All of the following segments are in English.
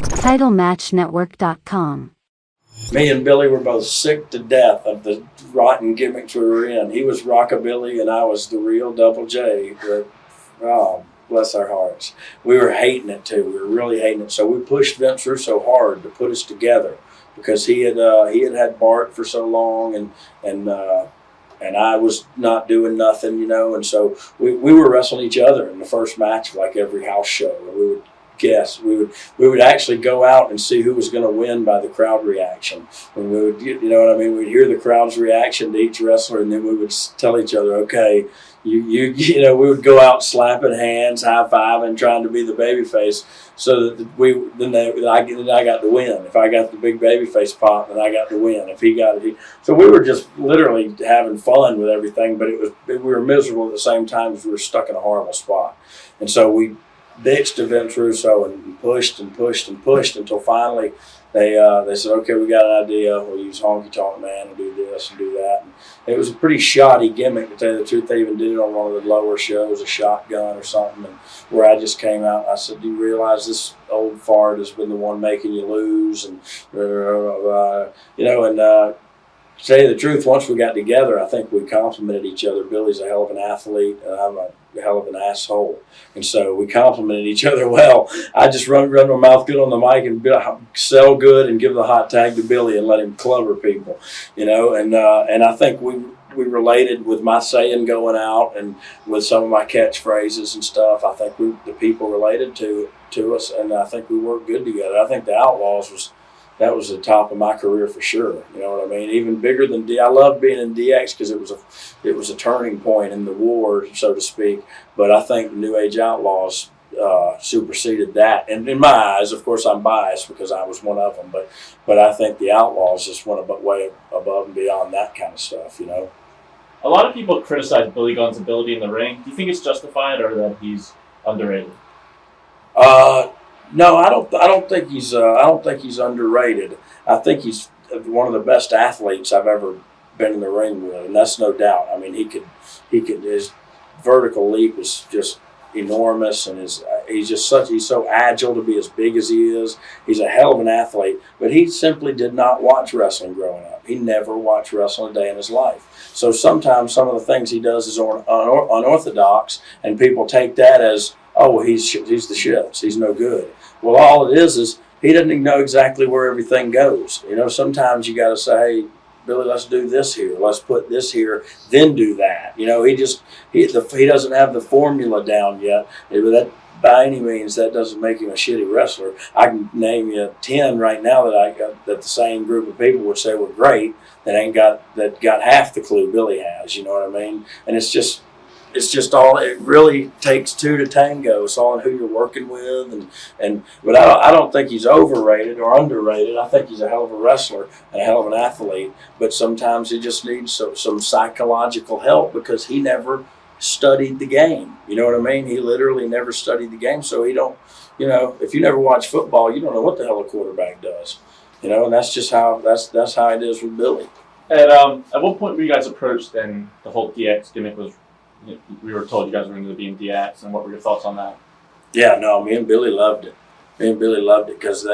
TitleMatchNetwork.com. Me and Billy were both sick to death of the rotten gimmicks we were in. He was Rockabilly and I was the real Double J. But, oh, bless our hearts. We were hating it too. We were really hating it. So we pushed Vince Russo hard to put us together because he had Bart for so long and I was not doing nothing, and so we were wrestling each other in the first match like every house show. And we would guess. We would actually go out and see who was going to win by the crowd reaction. And we would, we'd hear the crowd's reaction to each wrestler, and then we would tell each other, okay, we would go out slapping hands, high fiving, trying to be the baby face, so that I got to win. If I got the big baby face pop, then I got to win. If he got it, so we were just literally having fun with everything. But we were miserable at the same time as we were stuck in a horrible spot, and so we bitched to Vince Russo and pushed and pushed and pushed until finally they said, okay, we got an idea. We'll use Honky Tonk Man and do this and do that. And it was a pretty shoddy gimmick, to tell you the truth. They even did it on one of the lower shows, a shotgun or something, and where I just came out and I said, do you realize this old fart has been the one making you lose? And, to tell you the truth, once we got together, I think we complimented each other. Billy's a hell of an athlete, and I'm a hell of an asshole. And so we complimented each other well. I just run my mouth good on the mic and sell good and give the hot tag to Billy and let him clubber people, and I think we related with my saying going out and with some of my catchphrases and stuff. I think the people related to us, and I think we worked good together. I think the Outlaws was the top of my career for sure. You know what I mean? Even bigger than I loved being in DX because it was a turning point in the war, so to speak. But I think the New Age Outlaws superseded that. And in my eyes, of course, I'm biased because I was one of them. But I think the Outlaws just went way above and beyond that kind of stuff. A lot of people criticize Billy Gunn's ability in the ring. Do you think it's justified or that he's underrated? No, I don't think he's underrated. I think he's one of the best athletes I've ever been in the ring with, and that's no doubt. I mean, his vertical leap is just enormous, and he's so agile to be as big as he is. He's a hell of an athlete, but he simply did not watch wrestling growing up. He never watched wrestling a day in his life. So sometimes some of the things he does is unorthodox, and people take that as, oh, he's the shits. He's no good. Well, all it is he doesn't even know exactly where everything goes. Sometimes you got to say, hey, Billy, let's do this here. Let's put this here, then do that. He doesn't have the formula down yet. That by any means, that doesn't make him a shitty wrestler. I can name you 10 right now that the same group of people would say were great that got half the clue Billy has. You know what I mean? And it's just all, it really takes two to tango. It's all in who you're working with, but I don't think he's overrated or underrated. I think he's a hell of a wrestler and a hell of an athlete, but sometimes he just needs some psychological help because he never studied the game. You know what I mean? He literally never studied the game, so he don't, if you never watch football, you don't know what the hell a quarterback does. And that's just how it is with Billy. At what point were you guys approached and the whole DX gimmick was? We were told you guys were going to be in DX, and what were your thoughts on that? Yeah, no, me and Billy loved it. Because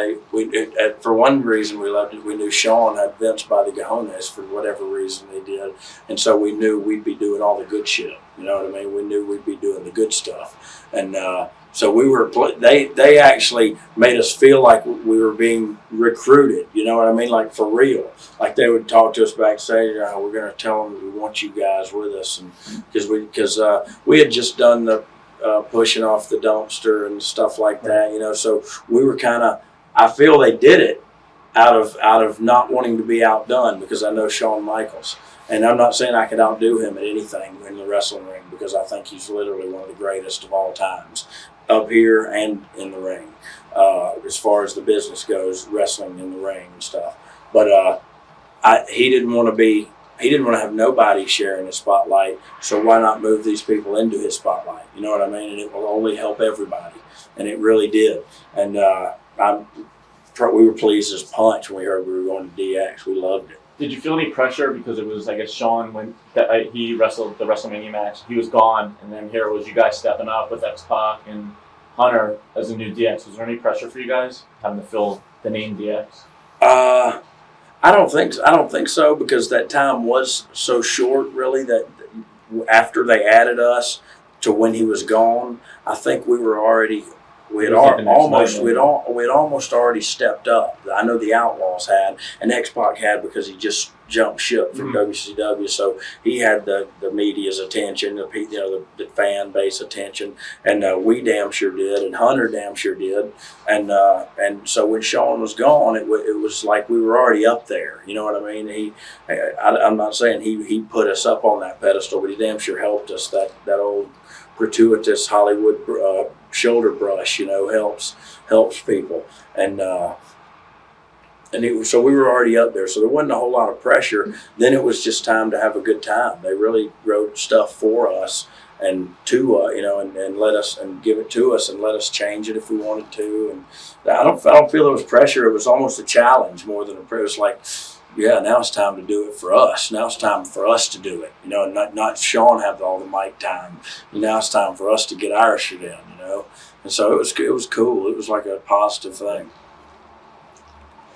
for one reason we loved it. We knew Shawn had Vince by the cojones for whatever reason they did, and so we knew we'd be doing all the good shit. You know what I mean? We knew we'd be doing the good stuff, and so we were. They actually made us feel like we were being recruited. You know what I mean? Like for real. Like they would talk to us backstage. We're going to tell them we want you guys with us, and because we had just done the pushing off the dumpster and stuff like that. So we were kind of. I feel they did it out of not wanting to be outdone because I know Shawn Michaels. And I'm not saying I could outdo him at anything in the wrestling ring because I think he's literally one of the greatest of all times, up here and in the ring, as far as the business goes, wrestling in the ring and stuff. But he didn't want to have nobody sharing the spotlight, so why not move these people into his spotlight? You know what I mean? And it will only help everybody, and it really did. And we were pleased as punch when we heard we were going to DX. We loved it. Did you feel any pressure because it was, I guess, Shawn when he wrestled the WrestleMania match, he was gone, and then here was you guys stepping up with X-Pac and Hunter as a new DX, was there any pressure for you guys having to fill the name DX? I don't think so, because that time was so short, really, that after they added us to when he was gone, I think we were already we'd almost already stepped up. I know the Outlaws had, and X-Pac had, because he just jumped ship from WCW, so he had the media's attention, the fan base attention, and we damn sure did, and Hunter damn sure did, and so when Shawn was gone, it was like we were already up there. You know what I mean? I'm not saying he put us up on that pedestal, but he damn sure helped us. That old gratuitous Hollywood shoulder brush, helps people, so we were already up there, so there wasn't a whole lot of pressure. Then it was just time to have a good time. They really wrote stuff for us and and let us and give it to us and let us change it if we wanted to. And I don't feel there was pressure. It was almost a challenge more than a prayer. It was like, yeah, now it's time to do it for us. Now it's time for us to do it, and not Shawn have all the mic time. Now it's time for us to get our shit in, And so it was cool. It was like a positive thing.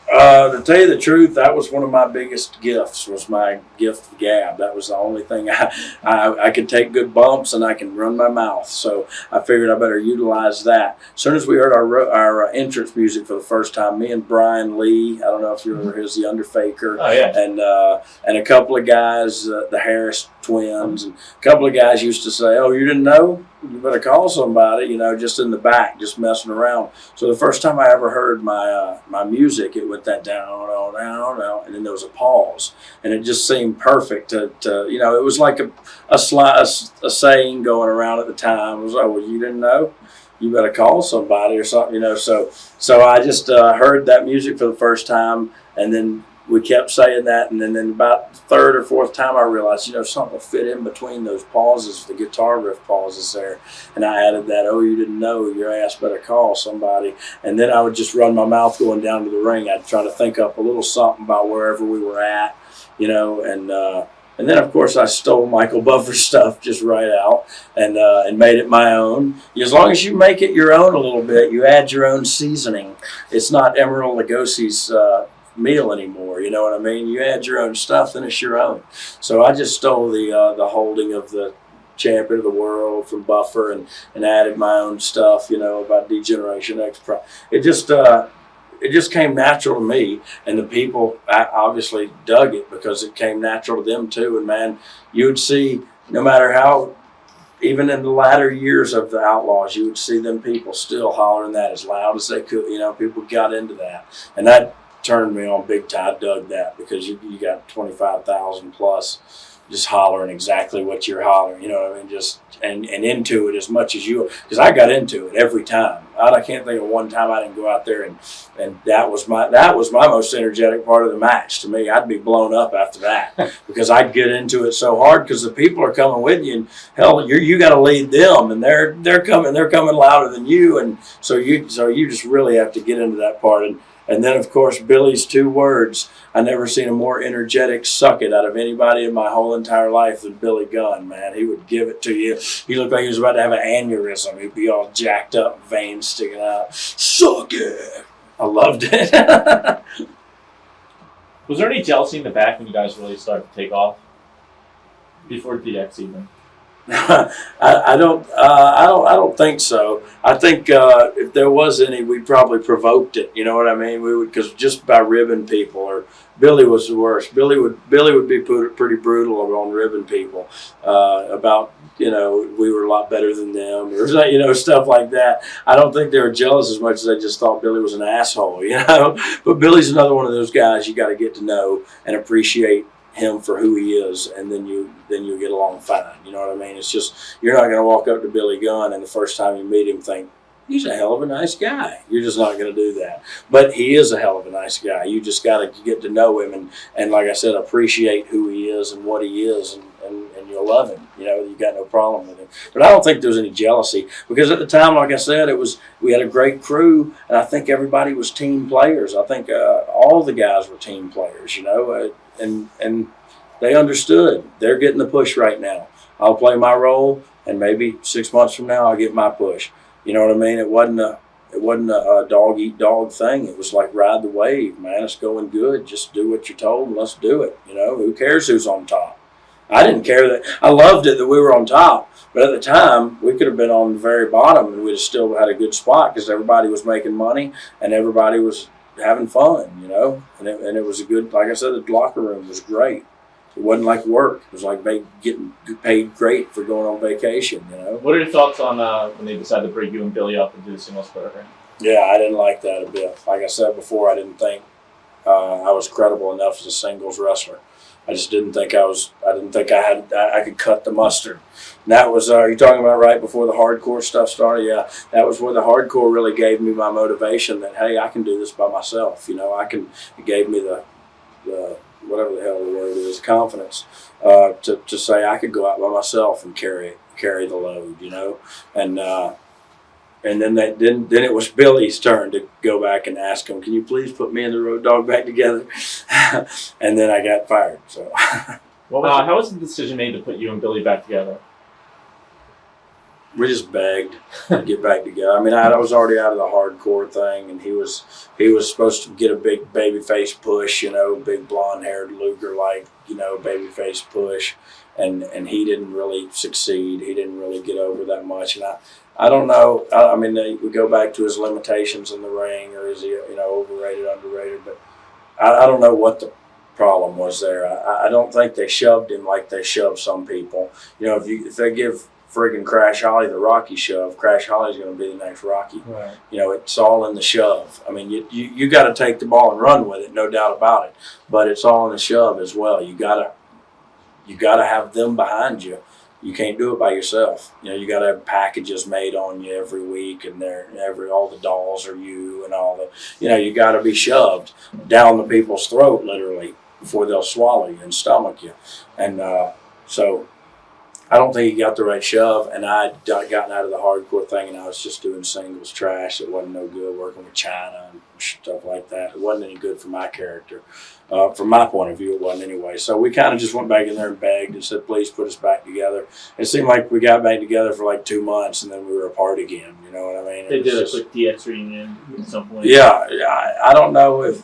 To tell you the truth, that was one of my biggest gifts, was my gift of gab. That was the only thing I could take good bumps, and I can run my mouth. So I figured I better utilize that. As soon as we heard our entrance music for the first time, me and Brian Lee, I don't know if you remember his, the Underfaker, and a couple of guys, the Harris twins, and a couple of guys used to say, "Oh, you didn't know? You better call somebody," just in the back, just messing around. So the first time I ever heard my music, it went that down, and then there was a pause, and it just seemed perfect to it was like a saying going around at the time. It was, "Oh, well, you didn't know? You better call somebody," or something, So I just heard that music for the first time, and then we kept saying that, and then about the third or fourth time I realized, something will fit in between those pauses, the guitar riff pauses there. And I added that, "Oh, you didn't know, your ass better call somebody." And then I would just run my mouth going down to the ring. I'd try to think up a little something about wherever we were at, and then, of course, I stole Michael Buffer's stuff just right out and made it my own. As long as you make it your own a little bit, you add your own seasoning. It's not Emerald Lugossi's meal anymore, you know what I mean? You add your own stuff, then it's your own. So I just stole the holding of the champion of the world from Buffer and added my own stuff, about Degeneration X. It just came natural to me, and the people obviously dug it because it came natural to them too. And man, you would see, no matter how, even in the latter years of the Outlaws, you would see them people still hollering that as loud as they could. People got into that, and that turned me on big time. I dug that, because you got 25,000 plus just hollering exactly what you're hollering, just and into it as much as you, because I got into it every time. I can't think of one time I didn't go out there and that was my most energetic part of the match. To me, I'd be blown up after that because I'd get into it so hard, because the people are coming with you, and hell, you got to lead them, and they're coming louder than you, and so you just really have to get into that part. And then, of course, Billy's 2 words. I never seen a more energetic suck it out of anybody in my whole entire life than Billy Gunn, man. He would give it to you. He looked like he was about to have an aneurysm. He'd be all jacked up, veins sticking out. Suck it. I loved it. Was there any jealousy in the back when you guys really started to take off? Before DX even? I don't think so. I think if there was any, we probably provoked it. You know what I mean? We would, because just by ribbing people, or Billy was the worst. Billy would be pretty brutal on ribbing people about we were a lot better than them, or stuff like that. I don't think they were jealous as much as they just thought Billy was an asshole. But Billy's another one of those guys you got to get to know and appreciate him for who he is, and then you get along fine. You know what I mean? It's just, you're not going to walk up to Billy Gunn and the first time you meet him think, he's a hell of a nice guy. You're just not going to do that. But he is a hell of a nice guy. You just got to get to know him and like I said, appreciate who he is and what he is, and you'll love him. You got no problem with him. But I don't think there was any jealousy, because at the time, like I said, we had a great crew, and I think everybody was team players. I think all the guys were team players, and they understood. They're getting the push right now. I'll play my role, and maybe 6 months from now I'll get my push. You know what I mean? It wasn't a dog eat dog thing. It was like ride the wave, man. It's going good. Just do what you're told and let's do it. You know, who cares who's on top? I didn't care that. I loved it that we were on top, but at the time we could have been on the very bottom and we'd have still had a good spot because everybody was making money and everybody was having fun, you know. And it was a good, like I said, the locker room was great. It wasn't like work. It was like getting paid great for going on vacation, you know. What are your thoughts on when they decided to bring you and Billy up and do the singles program? Yeah, I didn't like that a bit. Like I said before, I didn't think I was credible enough as a singles wrestler. I just didn't think I was. I didn't think I could cut the mustard. And that was. You're talking about right before the hardcore stuff started. Yeah, that was where the hardcore really gave me my motivation. That hey, I can do this by myself. You know, I can. It gave me the whatever the hell the word is, confidence to say I could go out by myself and carry the load. You know, and then then it was Billy's turn to go back and ask him, "Can you please put me and the Road Dogg back together?" And then I got fired. So, how was the decision made to put you and Billy back together? We just begged to get back together. I mean, I was already out of the hardcore thing, and he was supposed to get a big babyface push, you know, big blonde-haired Luger-like, you know, babyface push, and he didn't really succeed. He didn't really get over that much, and I don't know. I mean, we go back to his limitations in the ring, or is he, you know, overrated, underrated? But I don't know what the problem was there. I don't think they shoved him like they shove some people. You know, if they give friggin' Crash Holly the Rocky shove, Crash Holly's going to be the next Rocky. Right. You know, it's all in the shove. I mean, you got to take the ball and run with it, no doubt about it. But it's all in the shove as well. You gotta have them behind you. You can't do it by yourself. You know, you got to have packages made on you every week, and all the dolls are you and all the. You know, you got to be shoved down the people's throat literally before they'll swallow you and stomach you, and so. I don't think he got the right shove, and I'd gotten out of the hardcore thing, and I was just doing singles trash. It wasn't no good working with Chyna and stuff like that. It wasn't any good for my character. From my point of view, it wasn't anyway. So we kind of just went back in there and begged and said, please put us back together. It seemed like we got back together for like 2 months, and then we were apart again. You know what I mean? They did a quick DX reunion at some point. Yeah, I don't know if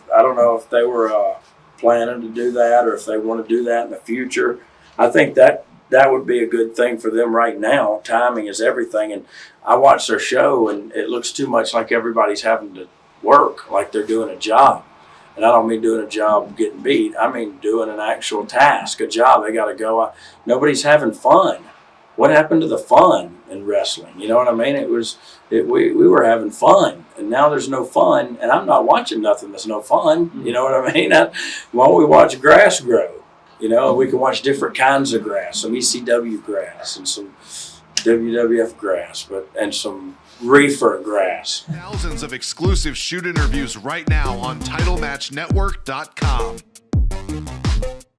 they were planning to do that or if they want to do that in the future. I think that would be a good thing for them right now. Timing is everything. And I watch their show, and it looks too much like everybody's having to work, like they're doing a job. And I don't mean doing a job getting beat. I mean doing an actual task, a job. They got to go. Nobody's having fun. What happened to the fun in wrestling? You know what I mean? We were having fun, and now there's no fun. And I'm not watching nothing that's no fun. You know what I mean? Why don't we watch grass grow? You know, we can watch different kinds of grass, some ECW grass and some WWF grass, and some reefer grass. Thousands of exclusive shoot interviews right now on TitleMatchNetwork.com.